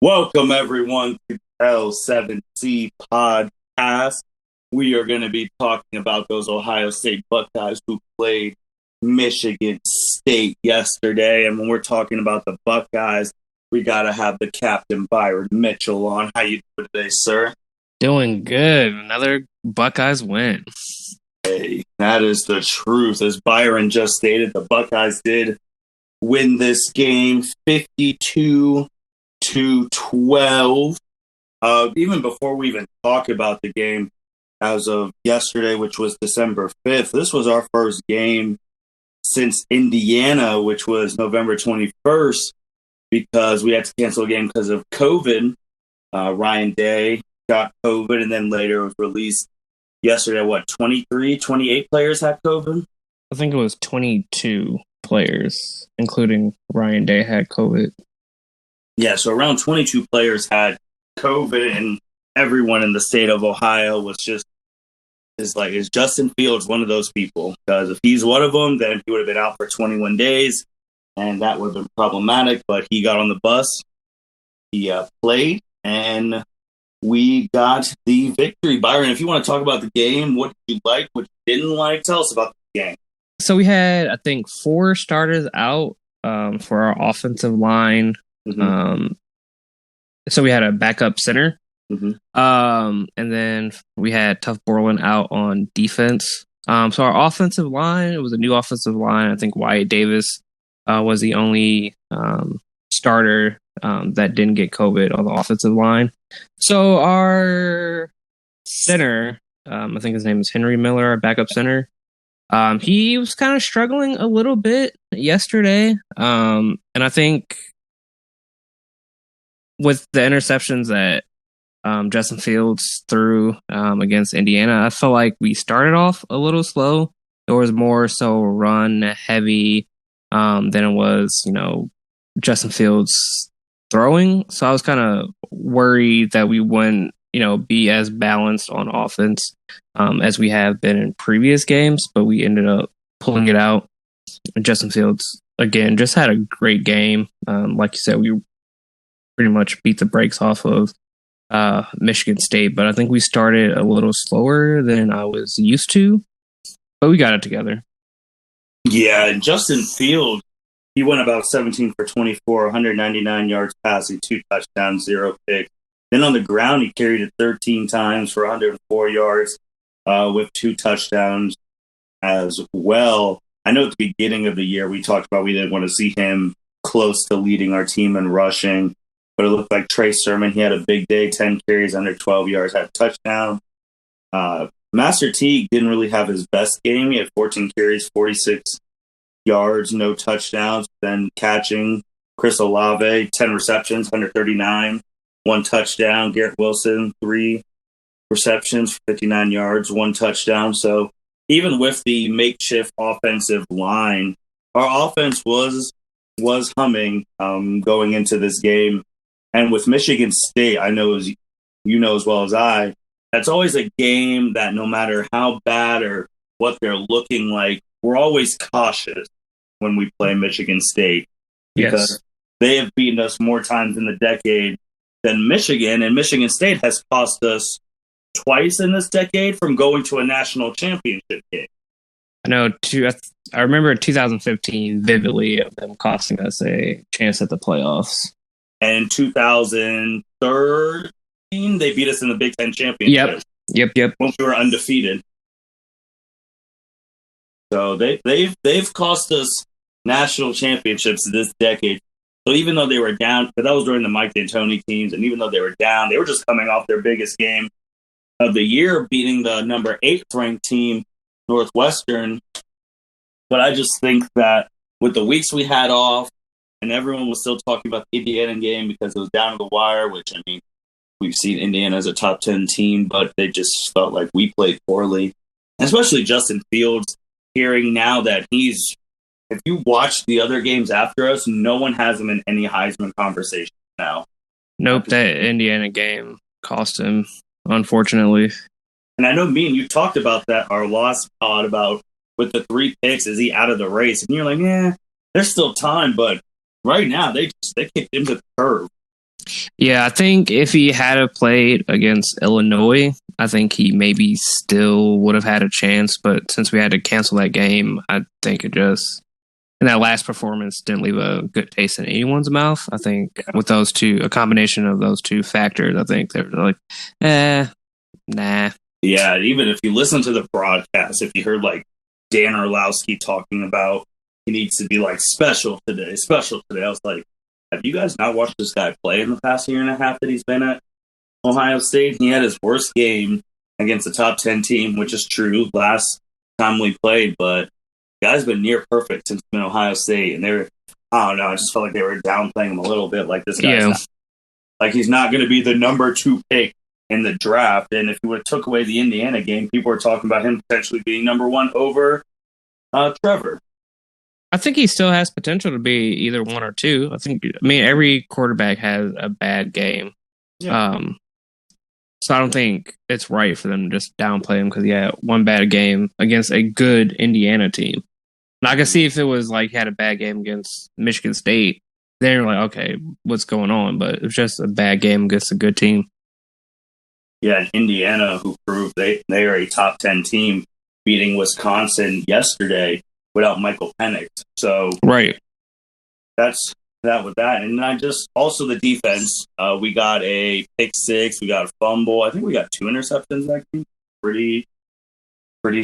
Welcome, everyone, to L7C Podcast. We are going to be talking about those Ohio State Buckeyes who played Michigan State yesterday. And when we're talking about the Buckeyes, we got to have the Captain Byron Mitchell on. How you doing today, sir? Doing good. Another Buckeyes win. Hey, that is the truth. As Byron just stated, the Buckeyes did win this game 52-12. Even before we even talk about the game, as of yesterday, which was December 5th, this was our first game since Indiana, which was November 21st, because we had to cancel a game because of COVID. Ryan Day got COVID, and then later it was released yesterday. 28 players had COVID? I think it was 22 players, including Ryan Day, had COVID. Yeah, so around 22 players had COVID, and everyone in the state of Ohio was is Justin Fields one of those people? Because if he's one of them, then he would have been out for 21 days, and that would have been problematic. But he got on the bus, he played, and we got the victory. Byron, if you want to talk about the game, what you liked, what you didn't like, tell us about the game. So we had, I think, 4 starters out for our offensive line. Mm-hmm. So we had a backup center. Mm-hmm. And then we had Tuff Borland out on defense. So our offensive line, it was a new offensive line. I think Wyatt Davis was the only starter that didn't get COVID on the offensive line. So our center, I think his name is Henry Miller, our backup center. He was kind of struggling a little bit yesterday. And I think with the interceptions that Justin Fields threw against Indiana, I felt like we started off a little slow. It was more so run heavy than it was, Justin Fields throwing. So I was kind of worried that we wouldn't, be as balanced on offense as we have been in previous games, but we ended up pulling it out. Justin Fields, again, just had a great game. Like you said, we pretty much beat the brakes off of Michigan State, but I think we started a little slower than I was used to, but we got it together. Yeah, and Justin Fields, he went about 17 for 24, 199 yards passing, 2 touchdowns, 0 picks. Then on the ground, he carried it 13 times for 104 yards with 2 touchdowns as well. I know at the beginning of the year, we talked about we didn't want to see him close to leading our team in rushing, but it looked like Trey Sermon, he had a big day, 10 carries, under 12 yards, had a touchdown. Master Teague didn't really have his best game. He had 14 carries, 46 yards, no touchdowns. Then catching Chris Olave, 10 receptions, 139, 1 touchdown. Garrett Wilson, 3 receptions, 59 yards, 1 touchdown. So even with the makeshift offensive line, our offense was humming going into this game. And with Michigan State, I know, as you know as well as I, that's always a game that no matter how bad or what they're looking like, we're always cautious when we play Michigan State. Because they have beaten us more times in the decade than Michigan, and Michigan State has cost us twice in this decade from going to a national championship game. I know. I remember 2015 vividly of them costing us a chance at the playoffs. And in 2013, they beat us in the Big Ten championship. Yep. When we were undefeated. So they've cost us national championships this decade. So even though they were down, but that was during the Mike D'Antoni teams, and even though they were down, they were just coming off their biggest game of the year, beating the number 8th ranked team, Northwestern. But I just think that with the weeks we had off, and everyone was still talking about the Indiana game because it was down to the wire, which, I mean, we've seen Indiana as a top 10 team, but they just felt like we played poorly. And especially Justin Fields, hearing now that if you watch the other games after us, no one has him in any Heisman conversation now. Nope, that Indiana game cost him, unfortunately. And I know me and you talked about that, our loss pod, about with the 3 picks, is he out of the race? And you're like, there's still time, but right now they kicked him to the curb. Yeah, I think if he had have played against Illinois, I think he maybe still would have had a chance. But since we had to cancel that game, I think it just and that last performance didn't leave a good taste in anyone's mouth. I think with those two, a combination of those two factors, I think they're like, nah. Yeah, even if you listen to the broadcast, if you heard like Dan Orlowski talking about he needs to be like special today. I was like, have you guys not watched this guy play in the past year and a half that he's been at Ohio State? He had his worst game against a top 10 team, which is true last time we played, but the guy's been near perfect since he's been Ohio State, and I don't know, I just felt like they were downplaying him a little bit, like this guy's like he's not going to be the number 2 pick in the draft, and if you would have took away the Indiana game, people were talking about him potentially being number 1 over Trevor. I think he still has potential to be either 1 or 2. I mean, every quarterback has a bad game. Yeah. So I don't think it's right for them to just downplay him because he had one bad game against a good Indiana team. And I can see if it was like he had a bad game against Michigan State, then you're like, okay, what's going on? But it was just a bad game against a good team. Yeah, and Indiana, who proved they are a top 10 team, beating Wisconsin yesterday without Michael Penix. So right, that's that with that. And I just also the defense. We got a pick 6, we got a fumble. I think we got 2 interceptions that game. Pretty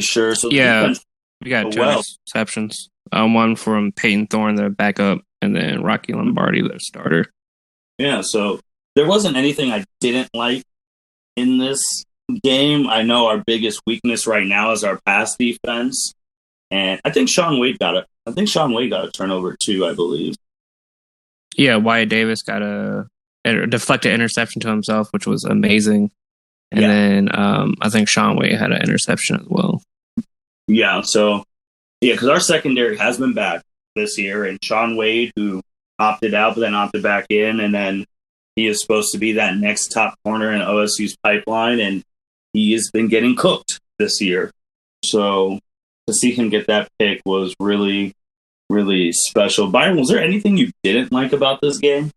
sure. So yeah, we got 2 interceptions. One from Peyton Thorne, their backup, and then Rocky Lombardi, their starter. Yeah, so there wasn't anything I didn't like in this game. I know our biggest weakness right now is our pass defense. And I think Shaun Wade got a turnover too, I believe. Yeah, Wyatt Davis got a deflected interception to himself, which was amazing. And then I think Shaun Wade had an interception as well. Yeah, so because our secondary has been back this year, and Shaun Wade, who opted out but then opted back in, and then he is supposed to be that next top corner in OSU's pipeline, and he has been getting cooked this year. So to see him get that pick was really, really special. Byron, was there anything you didn't like about this game?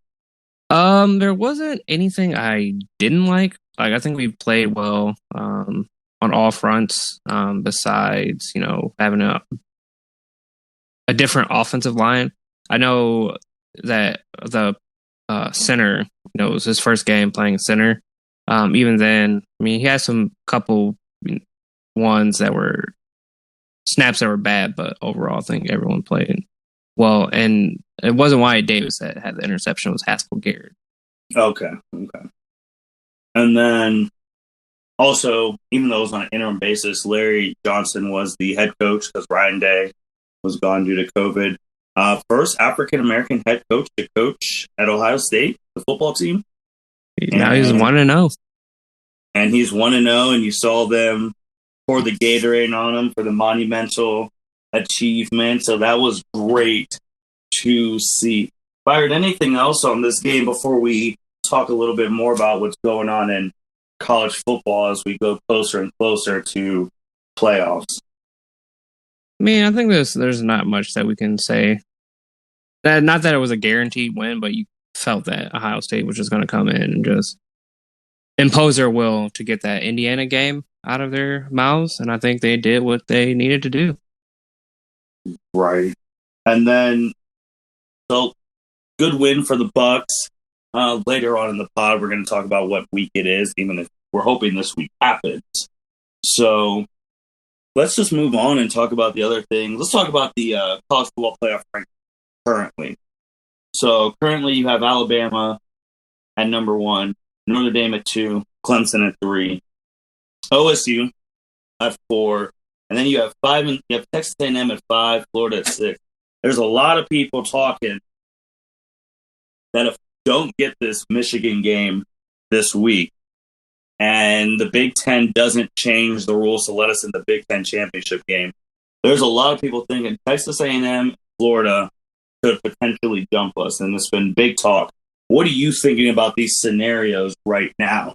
There wasn't anything I didn't like. Like, I think we played well on all fronts. Besides, having a different offensive line. I know that the center, it was his first game playing center. Even then, I mean, he had some couple ones that were snaps that were bad, but overall, I think everyone played well. And it wasn't Wyatt Davis that had the interception; it was Haskell Garrett. Okay. And then also, even though it was on an interim basis, Larry Johnson was the head coach because Ryan Day was gone due to COVID. First African-American head coach to coach at Ohio State, the football team. Now he's 1-0. And he's 1-0, and you saw them pour the Gatorade on him for the monumental achievement. So that was great to see. Byron, anything else on this game before we talk a little bit more about what's going on in college football as we go closer and closer to playoffs? I mean, I think there's not much that we can say. Not that it was a guaranteed win, but you felt that Ohio State was just going to come in and just impose their will to get that Indiana game out of their mouths, and I think they did what they needed to do. Right. And then, so, good win for the Bucks. Later on in the pod, we're going to talk about what week it is, even if we're hoping this week happens. So, let's just move on and talk about the other things. Let's talk about the college football playoff ranking currently. So, currently you have Alabama at number 1, Notre Dame at 2, Clemson at 3, OSU at 4, and then you have 5. You have Texas A&M at 5, Florida at 6. There's a lot of people talking that if we don't get this Michigan game this week, and the Big Ten doesn't change the rules to let us in the Big Ten championship game, there's a lot of people thinking Texas A&M, Florida could potentially jump us, and it's been big talk. What are you thinking about these scenarios right now?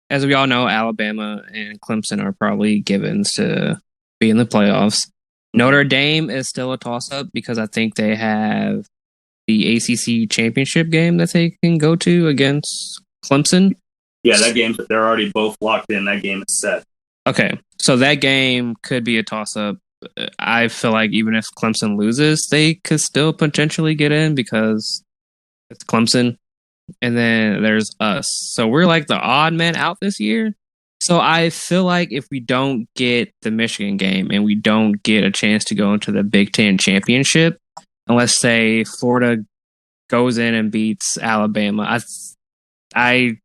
As we all know, Alabama and Clemson are probably givens to be in the playoffs. Notre Dame is still a toss-up because I think they have the ACC championship game that they can go to against Clemson. Yeah, that game, they're already both locked in. That game is set. Okay, so that game could be a toss-up. I feel like even if Clemson loses, they could still potentially get in because it's Clemson. And then there's us. So we're like the odd man out this year. So I feel like if we don't get the Michigan game and we don't get a chance to go into the Big Ten championship, unless say Florida goes in and beats Alabama, that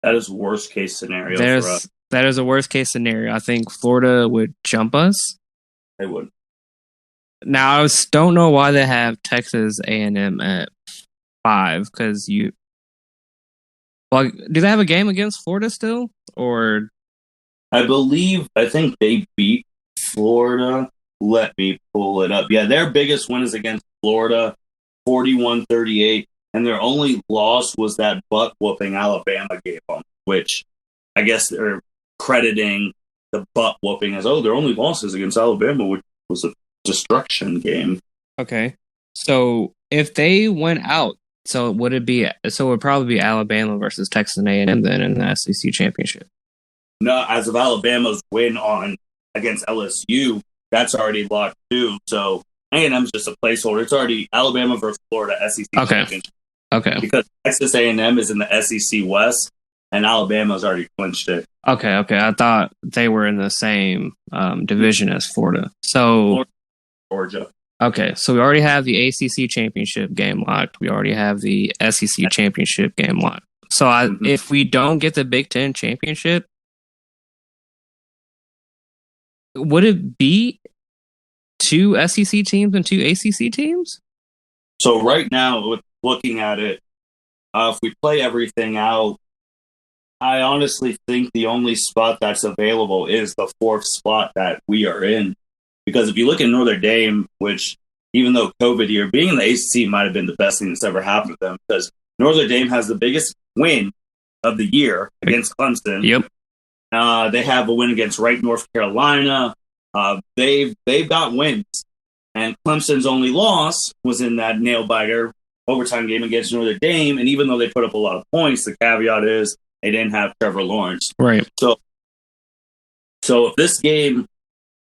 is worst case scenario for us. That is a worst case scenario. I think Florida would jump us. They would. Now I don't know why they have Texas A&M at 5 because do they have a game against Florida still? Or I think they beat Florida. Let me pull it up. Yeah, their biggest win is against Florida, 41-38, and their only loss was that butt whooping Alabama gave them, which I guess they're crediting the butt whooping as, their only losses against Alabama, which was a destruction game. Okay. So if they went out, it would probably be Alabama versus Texas A&M then in the SEC championship. No, as of Alabama's win against LSU, that's already locked too. So A&M's just a placeholder. It's already Alabama versus Florida SEC championship. Okay. Because Texas A&M is in the SEC West, and Alabama's already clinched it. Okay. I thought they were in the same division as Florida. So Georgia. Okay, so we already have the ACC championship game locked. We already have the SEC championship game locked. So if we don't get the Big Ten championship, would it be 2 SEC teams and 2 ACC teams? So right now, looking at it, if we play everything out, I honestly think the only spot that's available is the 4th spot that we are in. Because if you look at Notre Dame, which even though COVID year, being in the ACC might have been the best thing that's ever happened to them, because Notre Dame has the biggest win of the year against Clemson. Yep. They have a win against Wright, North Carolina. They've got wins. And Clemson's only loss was in that nail-biter overtime game against Notre Dame. And even though they put up a lot of points, the caveat is they didn't have Trevor Lawrence. Right. So if this game,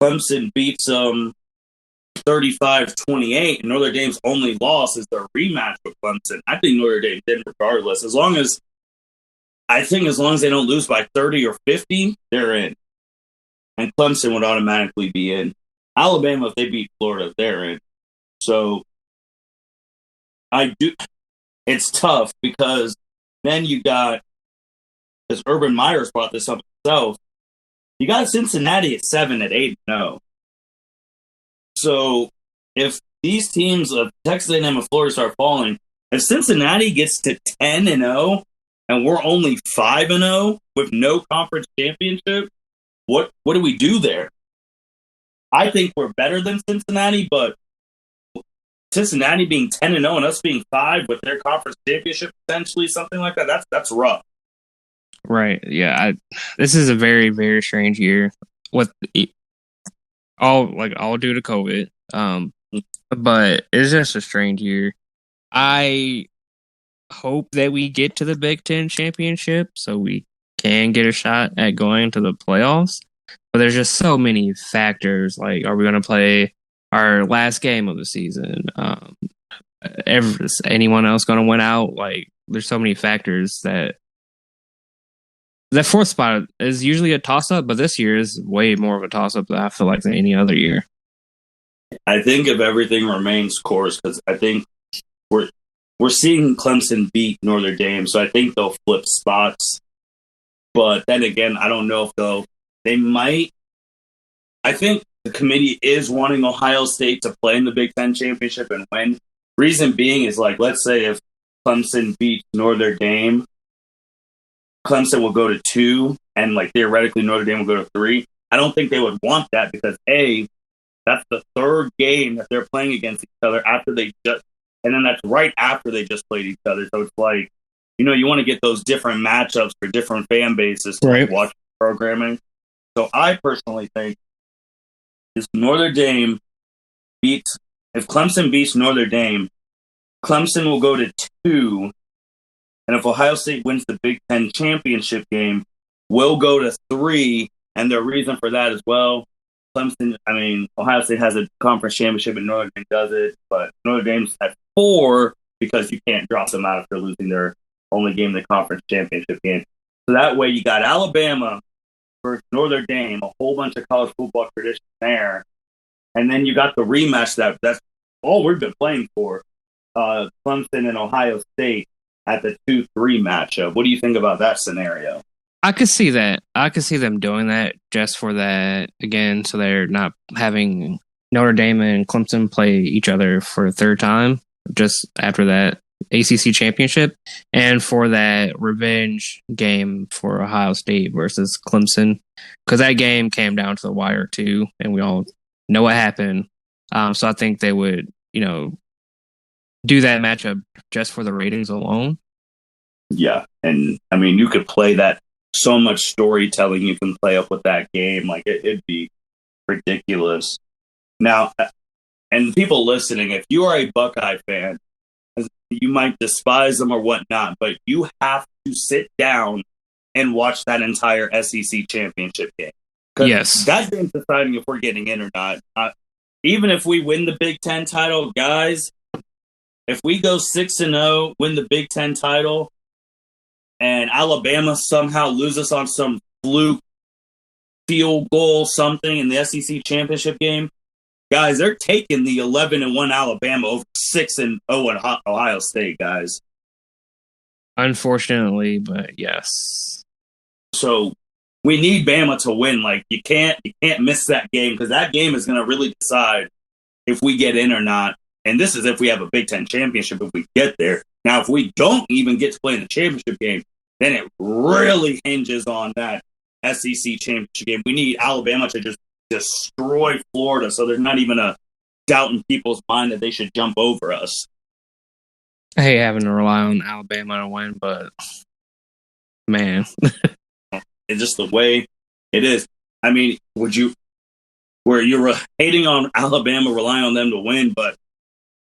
Clemson beats them 35-28, and Notre Dame's only loss is their rematch with Clemson, I think Notre Dame did regardless. As long as they don't lose by 30 or 50, they're in. And Clemson would automatically be in. Alabama, if they beat Florida, they're in. So it's tough because then you got, as Urban Meyer's brought this up himself, you got Cincinnati at 7 at 8-0. So if these teams of Texas A&M and Florida start falling, if Cincinnati gets to 10-0 and we're only 5-0 with no conference championship, what do we do there? I think we're better than Cincinnati, but Cincinnati being 10-0 and us being 5 with their conference championship, potentially something like that, that's rough. Right. Yeah. This is a very, very strange year with all due to COVID. But it's just a strange year. I hope that we get to the Big Ten championship so we can get a shot at going to the playoffs. But there's just so many factors. Like, are we going to play our last game of the season? Is anyone else going to win out? Like, there's so many factors that 4th spot is usually a toss-up, but this year is way more of a toss-up than I feel like than any other year. I think if everything remains course, because I think we're seeing Clemson beat Notre Dame, so I think they'll flip spots. But then again, I don't know if they might. I think the committee is wanting Ohio State to play in the Big Ten championship and win. Reason being is, like, let's say if Clemson beats Notre Dame, Clemson will go to 2, and like theoretically Notre Dame will go to 3. I don't think they would want that because that's the 3rd game that they're playing against each other and then that's right after they just played each other. So it's like, you want to get those different matchups for different fan bases to watch programming. So I personally think if Clemson beats Notre Dame, Clemson will go to 2, and if Ohio State wins the Big Ten championship game, we'll go to 3. And the reason for that as well, Ohio State has a conference championship and Notre Dame does it, but Notre Dame's at 4 because you can't drop them out after losing their only game in the conference championship game. So that way you got Alabama versus Notre Dame, a whole bunch of college football tradition there. And then you got the rematch that's all we've been playing for. Clemson and Ohio State at the 2-3 matchup. What do you think about that scenario? I could see that. I could see them doing that just for that, again, so they're not having Notre Dame and Clemson play each other for a third time just after that ACC championship, and for that revenge game for Ohio State versus Clemson, because that game came down to the wire too, and we all know what happened. So I think they would, do that matchup just for the ratings alone. Yeah, and I mean, you could play that. So much storytelling you can play up with that game. Like, it'd be ridiculous. Now, and people listening, if you are a Buckeye fan, you might despise them or whatnot, but you have to sit down and watch that entire SEC championship game. Yes. That game's deciding if we're getting in or not. Even if we win the Big Ten title, guys, if we go 6-0, win the Big Ten title, and Alabama somehow loses on some fluke field goal something in the SEC championship game, guys, they're taking the 11-1 Alabama over 6-0 Ohio State, guys. Unfortunately, but yes. So we need Bama to win. Like, you can't miss that game, because that game is going to really decide if we get in or not. And this is if we have a Big Ten championship, if we get there. Now, if we don't even get to play in the championship game, then it really hinges on that SEC championship game. We need Alabama to just destroy Florida, so there's not even a doubt in people's mind that they should jump over us. I hate having to rely on Alabama to win, but man. It's just the way it is. I mean, where you're hating on Alabama, relying on them to win, but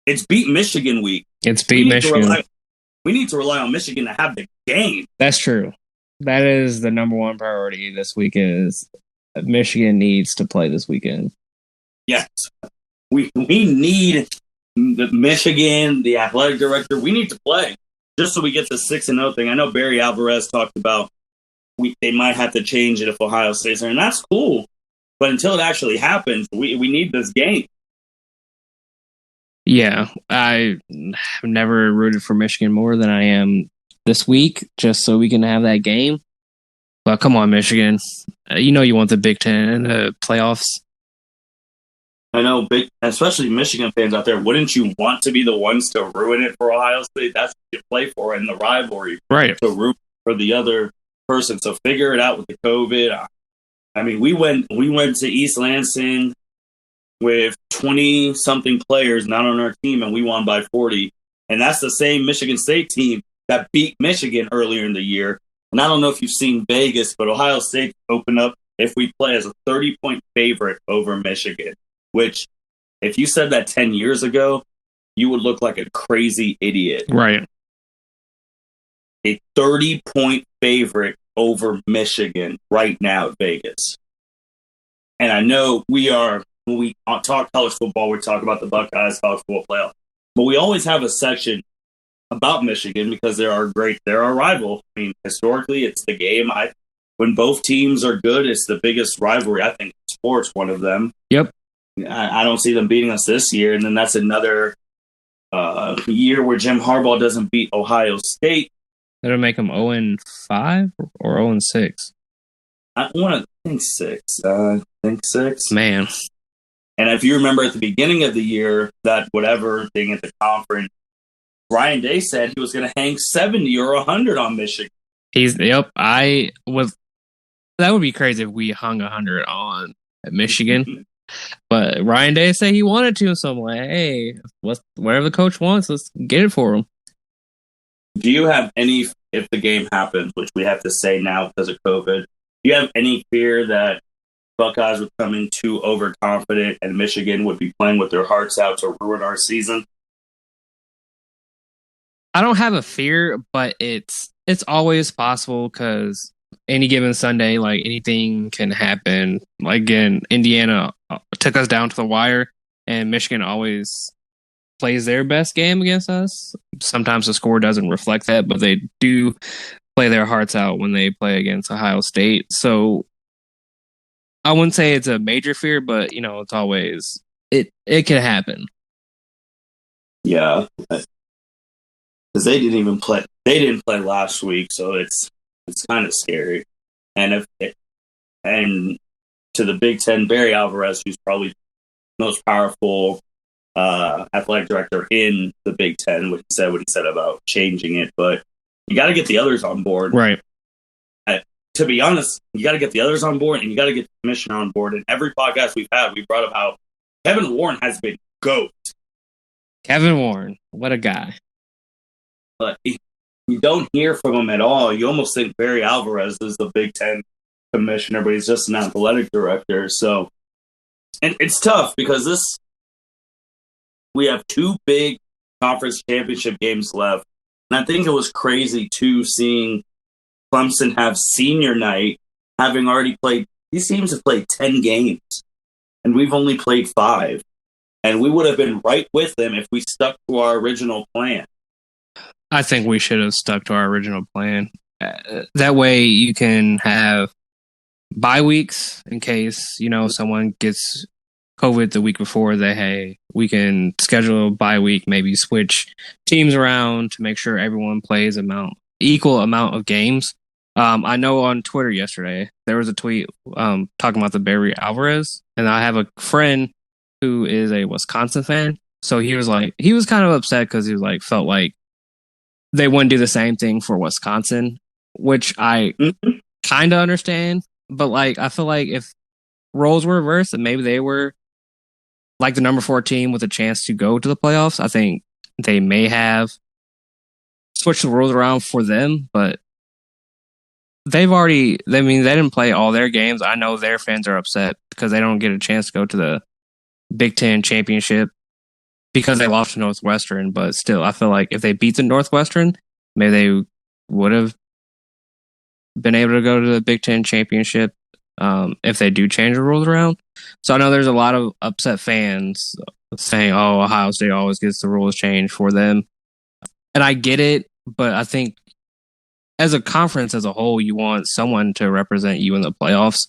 it's beat Michigan week. It's beat Michigan. We need to rely on Michigan to have the game. That's true. That is the number one priority this week. Is Michigan needs to play this weekend. Yes. We need the Michigan, the athletic director. We need to play just so we get the 6-0 thing. I know Barry Alvarez talked about they might have to change it if Ohio State's there, and that's cool. But until it actually happens, we need this game. Yeah, I have never rooted for Michigan more than I am this week, just so we can have that game. But come on, Michigan. You want the Big Ten in the playoffs. I know, especially Michigan fans out there, wouldn't you want to be the ones to ruin it for Ohio State? That's what you play for in the rivalry. Right. To root for the other person. So figure it out with the COVID. I mean, we went to East Lansing with 20-something players not on our team, and we won by 40. And that's the same Michigan State team that beat Michigan earlier in the year. And I don't know if you've seen Vegas, but Ohio State opened up if we play as a 30-point favorite over Michigan, which if you said that 10 years ago, you would look like a crazy idiot. Right. A 30-point favorite over Michigan right now at Vegas. And I know when we talk college football, we talk about the Buckeyes college football playoff. But we always have a section about Michigan because they're our rival. I mean, historically, it's the game. When both teams are good, it's the biggest rivalry, I think, in sports, one of them. Yep. I don't see them beating us this year. And then that's another year where Jim Harbaugh doesn't beat Ohio State. That'll make them 0-5 or 0-6. I want to think 6. Think 6. Man. And if you remember at the beginning of the year, that whatever thing at the conference, Ryan Day said he was going to hang 70 or 100 on Michigan. That would be crazy if we hung 100 on Michigan. But Ryan Day said he wanted to, so I'm like, hey, whatever the coach wants, let's get it for him. Do you have any, if the game happens, which we have to say now because of COVID, do you have any fear that Buckeyes would come in too overconfident and Michigan would be playing with their hearts out to ruin our season? I don't have a fear, but it's always possible because any given Sunday, like anything can happen. Like again, Indiana took us down to the wire, and Michigan always plays their best game against us. Sometimes the score doesn't reflect that, but they do play their hearts out when they play against Ohio State. So I wouldn't say it's a major fear, but it's always it can happen. Yeah, because they didn't even play. They didn't play last week, so it's kind of scary. And and to the Big Ten, Barry Alvarez, who's probably the most powerful athletic director in the Big Ten, what he said about changing it, but you got to get the others on board, right? To be honest, you got to get the others on board, and you got to get the commission on board. And every podcast we've had, we brought up how Kevin Warren has been GOAT. Kevin Warren, what a guy! But you don't hear from him at all. You almost think Barry Alvarez is the Big Ten commissioner, but he's just an athletic director. So, and it's tough because we have 2 big conference championship games left. And I think it was crazy, too, seeing Clemson have senior night, having already played. These teams have played 10 games, and we've only played 5. And we would have been right with them if we stuck to our original plan. I think we should have stuck to our original plan. That way you can have bye weeks in case, someone gets COVID the week before. We can schedule a bye week, maybe switch teams around to make sure everyone plays equal amount of games. I know on Twitter yesterday, there was a tweet talking about the Barry Alvarez, and I have a friend who is a Wisconsin fan. So he was kind of upset because he was felt like they wouldn't do the same thing for Wisconsin, which I kind of understand. But I feel like if roles were reversed and maybe they were like the number 4 team with a chance to go to the playoffs, I think they may have switched the rules around for them. But they didn't play all their games. I know their fans are upset because they don't get a chance to go to the Big Ten championship because they lost to Northwestern. But still, I feel like if they beat the Northwestern, maybe they would have been able to go to the Big Ten championship if they do change the rules around. So I know there's a lot of upset fans saying, "Oh, Ohio State always gets the rules changed for them," and I get it, but I think as a conference as a whole, you want someone to represent you in the playoffs.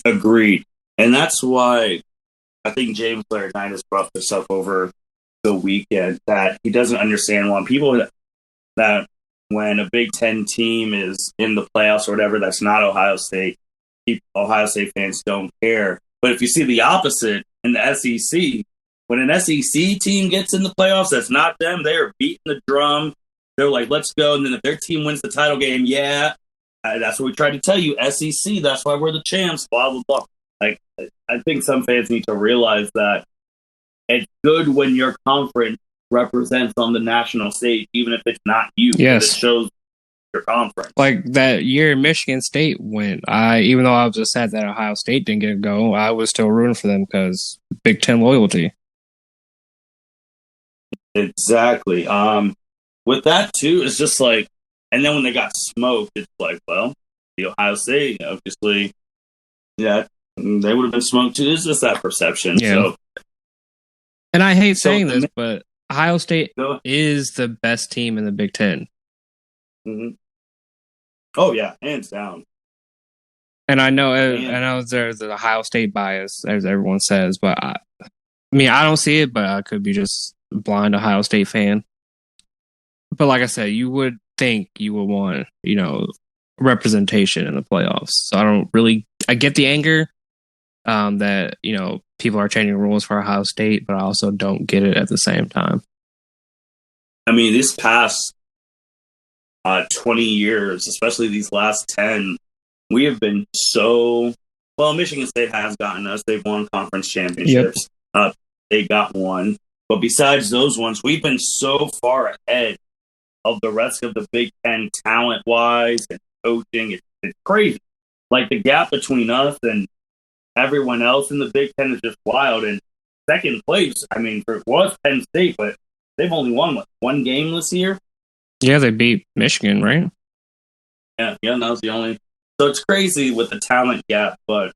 Agreed. And that's why I think James Laurinaitis brought this up over the weekend, that he doesn't understand why people that when a Big Ten team is in the playoffs or whatever, that's not Ohio State, Ohio State fans don't care. But if you see the opposite in the SEC, when an SEC team gets in the playoffs, that's not them. They are beating the drum. They're like, let's go. And then if their team wins the title game, that's what we tried to tell you. SEC, that's why we're the champs, blah, blah, blah. I think some fans need to realize that it's good when your conference represents on the national stage, even if it's not you. Yes. It shows your conference. Like that year Michigan State went, even though I was just sad that Ohio State didn't get to go, I was still rooting for them because Big Ten loyalty. Exactly. With that, too, it's just and then when they got smoked, it's well, the Ohio State, obviously, they would have been smoked, too. It's just that perception. Yeah. So, and I hate saying this, but Ohio State is the best team in the Big Ten. Mm-hmm. Oh, yeah, hands down. And I know there's an Ohio State bias, as everyone says, but I don't see it, but I could be just a blind Ohio State fan. But like I said, you would think you would want, representation in the playoffs. So I get the anger that, people are changing rules for Ohio State, but I also don't get it at the same time. I mean, this past 20 years, especially these last 10, we have been Michigan State has gotten us. They've won conference championships. Yep. They got one. But besides those ones, we've been so far ahead of the rest of the Big Ten talent-wise and coaching. It's crazy. The gap between us and everyone else in the Big Ten is just wild. And second place, it was Penn State, but they've only won one game this year. Yeah, they beat Michigan, right? Yeah, that was the only. So it's crazy with the talent gap, but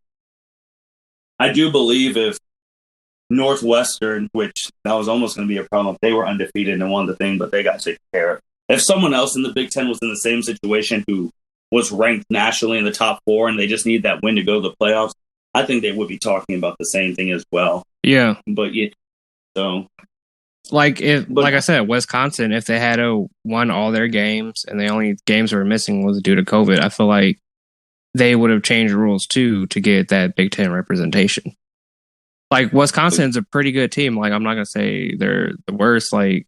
I do believe if Northwestern, which that was almost going to be a problem if they were undefeated and won the thing, but they got taken care of. If someone else in the Big Ten was in the same situation who was ranked nationally in the top 4 and they just need that win to go to the playoffs, I think they would be talking about the same thing as well. Yeah. But yeah, so like I said, Wisconsin, if they had won all their games and the only games they were missing was due to COVID, I feel like they would have changed the rules too to get that Big Ten representation. Like Wisconsin's a pretty good team. Like I'm not gonna say they're the worst. Like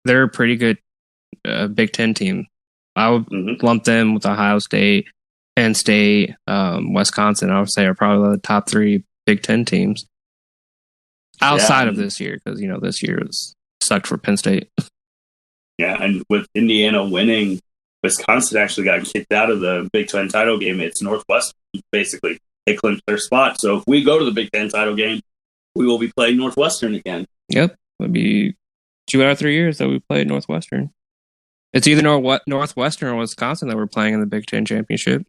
they're a pretty good Big Ten team. I would lump them with Ohio State, Penn State, Wisconsin. I would say are probably the top 3 Big Ten teams outside of this year, because this year sucked for Penn State. Yeah, and with Indiana winning, Wisconsin actually got kicked out of the Big Ten title game. It's Northwestern, basically. They clinched their spot. So if we go to the Big Ten title game, we will be playing Northwestern again. Yep. It would be 2 out of 3 years that we played Northwestern. It's either Northwestern or Wisconsin that we're playing in the Big Ten championship.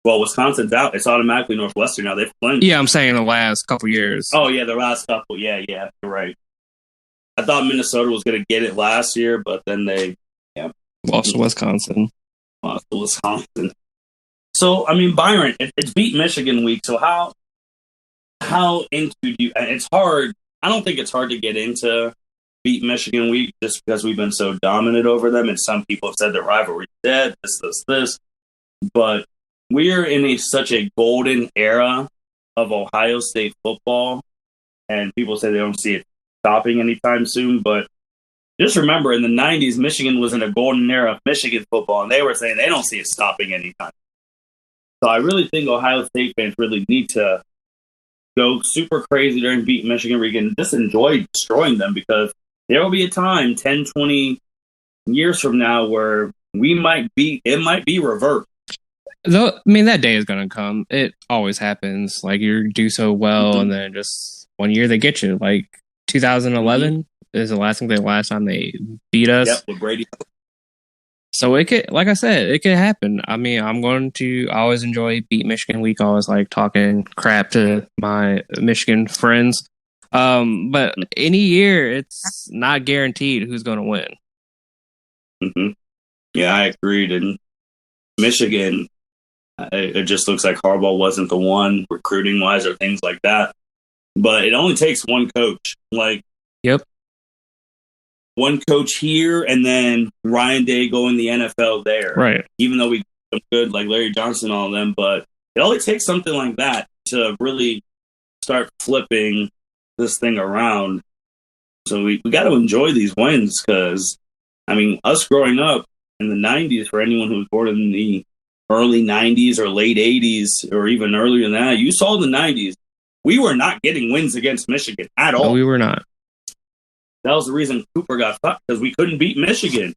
Well, Wisconsin's out. It's automatically Northwestern now. They've clinched. Yeah, I'm saying the last couple years. Oh, yeah, the last couple. Yeah, you're right. I thought Minnesota was going to get it last year, but then they lost to Wisconsin. So, I mean, Byron, it's beat Michigan week. So how into do you? It's hard. I don't think it's hard to get into beat Michigan week just because we've been so dominant over them. And some people have said the rivalry's dead, this. But we are in such a golden era of Ohio State football. And people say they don't see it stopping anytime soon. But just remember, in the 90s, Michigan was in a golden era of Michigan football. And they were saying they don't see it stopping anytime. So I really think Ohio State fans really need to go super crazy during beat Michigan week and just enjoy destroying them, because there will be a time 10, 20 years from now where it might be reversed. I mean, that day is going to come. It always happens. Like, you do so well, and then just one year they get you. Like, 2011 is the last time they beat us. Yep, with Brady. So it could, like I said, it could happen. I mean, I always enjoy beat Michigan week. I always like talking crap to my Michigan friends. But any year, it's not guaranteed who's going to win. Mm-hmm. Yeah, I agreed. And Michigan, it just looks like Harbaugh wasn't the one recruiting-wise or things like that. But it only takes one coach. Yep. One coach here, and then Ryan Day going the NFL there. Right. Even though we got good, like Larry Johnson, all of them, but it only takes something like that to really start flipping this thing around. So we got to enjoy these wins, because, I mean, us growing up in the 90s, for anyone who was born in the early 90s or late 80s or even earlier than that, you saw the 90s, we were not getting wins against Michigan at all. No, we were not. That was the reason Cooper got fucked, because we couldn't beat Michigan.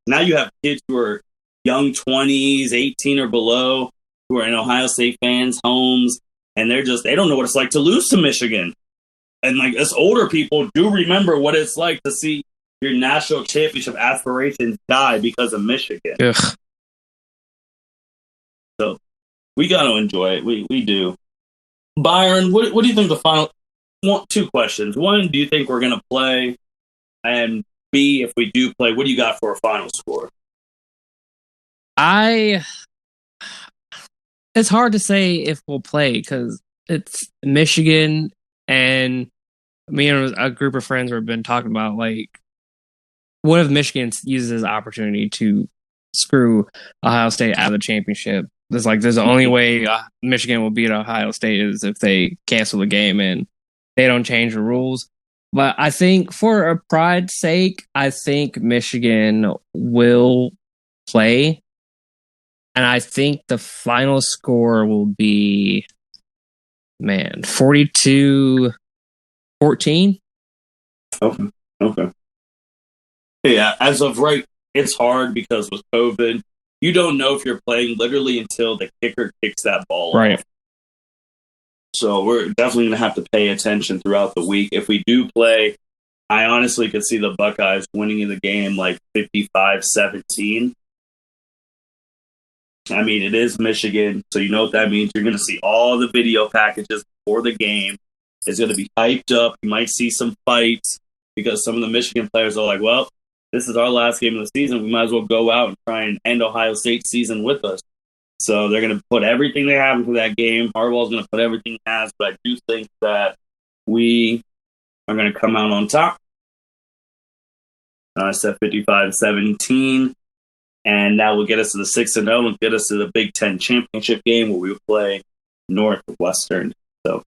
Now you have kids who are young 20s, 18 or below, who are in Ohio State fans' homes, and they don't know what it's like to lose to Michigan. And like us older people do remember what it's like to see your national championship aspirations die because of Michigan. Ugh. So we got to enjoy it. We do. Byron, what do you think the final? Two questions. One, do you think we're going to play? And B, if we do play, what do you got for a final score? It's hard to say if we'll play, because it's Michigan, and me and a group of friends have been talking about, like, what if Michigan uses this opportunity to screw Ohio State out of the championship? There's the only way Michigan will beat Ohio State is if they cancel the game and they don't change the rules. But I think for a pride's sake, I think Michigan will play. And I think the final score will be, 42-14. Okay. Yeah, as of right, it's hard because with COVID, you don't know if you're playing literally until the kicker kicks that ball right off. So we're definitely going to have to pay attention throughout the week. If we do play, I honestly could see the Buckeyes winning the game like 55-17. I mean, it is Michigan, so you know what that means. You're going to see all the video packages before the game. It's going to be hyped up. You might see some fights because some of the Michigan players are like, well, this is our last game of the season. We might as well go out and try and end Ohio State's season with us. So they're going to put everything they have into that game. Harbaugh's going to put everything he has, but I do think that we are going to come out on top. I said 55-17. And that will get us to the 6-0 and get us to the Big Ten championship game where we will play Northwestern. So,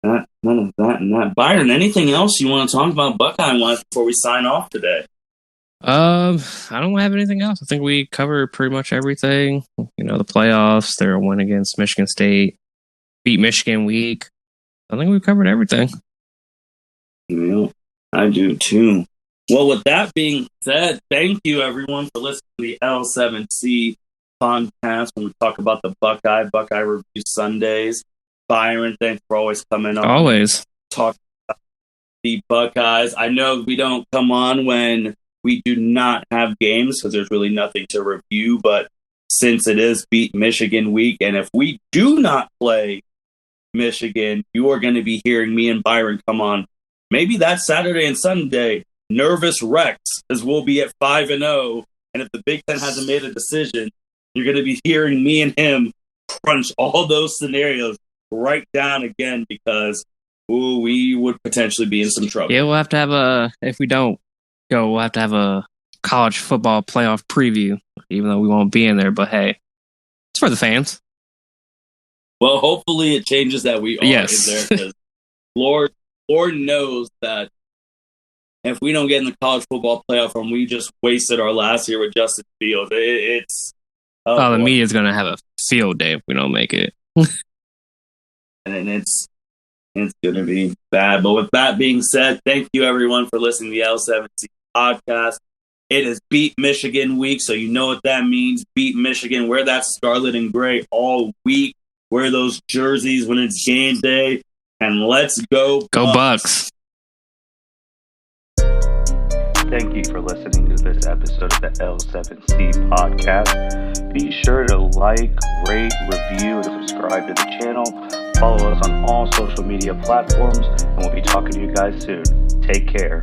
none of that and that. Byron, anything else you want to talk about Buckeye-wise before we sign off today? I don't have anything else. I think we covered pretty much everything. You know, the playoffs, their win against Michigan State, beat Michigan week. I think we covered everything. Yeah, I do too. Well, with that being said, thank you, everyone, for listening to the L7C podcast when we talk about the Buckeye Review Sundays. Byron, thanks for always coming on. Always. Talk about the Buckeyes. I know we don't come on when we do not have games because there's really nothing to review, but since it is Beat Michigan week, and if we do not play Michigan, you are going to be hearing me and Byron come on maybe that Saturday and Sunday. Nervous wrecks, as we'll be at 5-0, and if the Big Ten hasn't made a decision, you're going to be hearing me and him crunch all those scenarios right down again because we would potentially be in some trouble. Yeah, we'll have to have if we don't go, we'll have to have a college football playoff preview, even though we won't be in there. But hey, it's for the fans. Well, hopefully it changes that we are in there because Lord knows that if we don't get in the college football playoff and we just wasted our last year with Justin Fields, it's... the media's going to have a field day if we don't make it. And it's going to be bad. But with that being said, thank you, everyone, for listening to the L7C podcast. It is Beat Michigan week, so you know what that means. Beat Michigan. Wear that scarlet and gray all week. Wear those jerseys when it's game day. And let's go Bucks. Thank you for listening to this episode of the L7C podcast. Be sure to like, rate, review, and subscribe to the channel. Follow us on all social media platforms, and we'll be talking to you guys soon. Take care.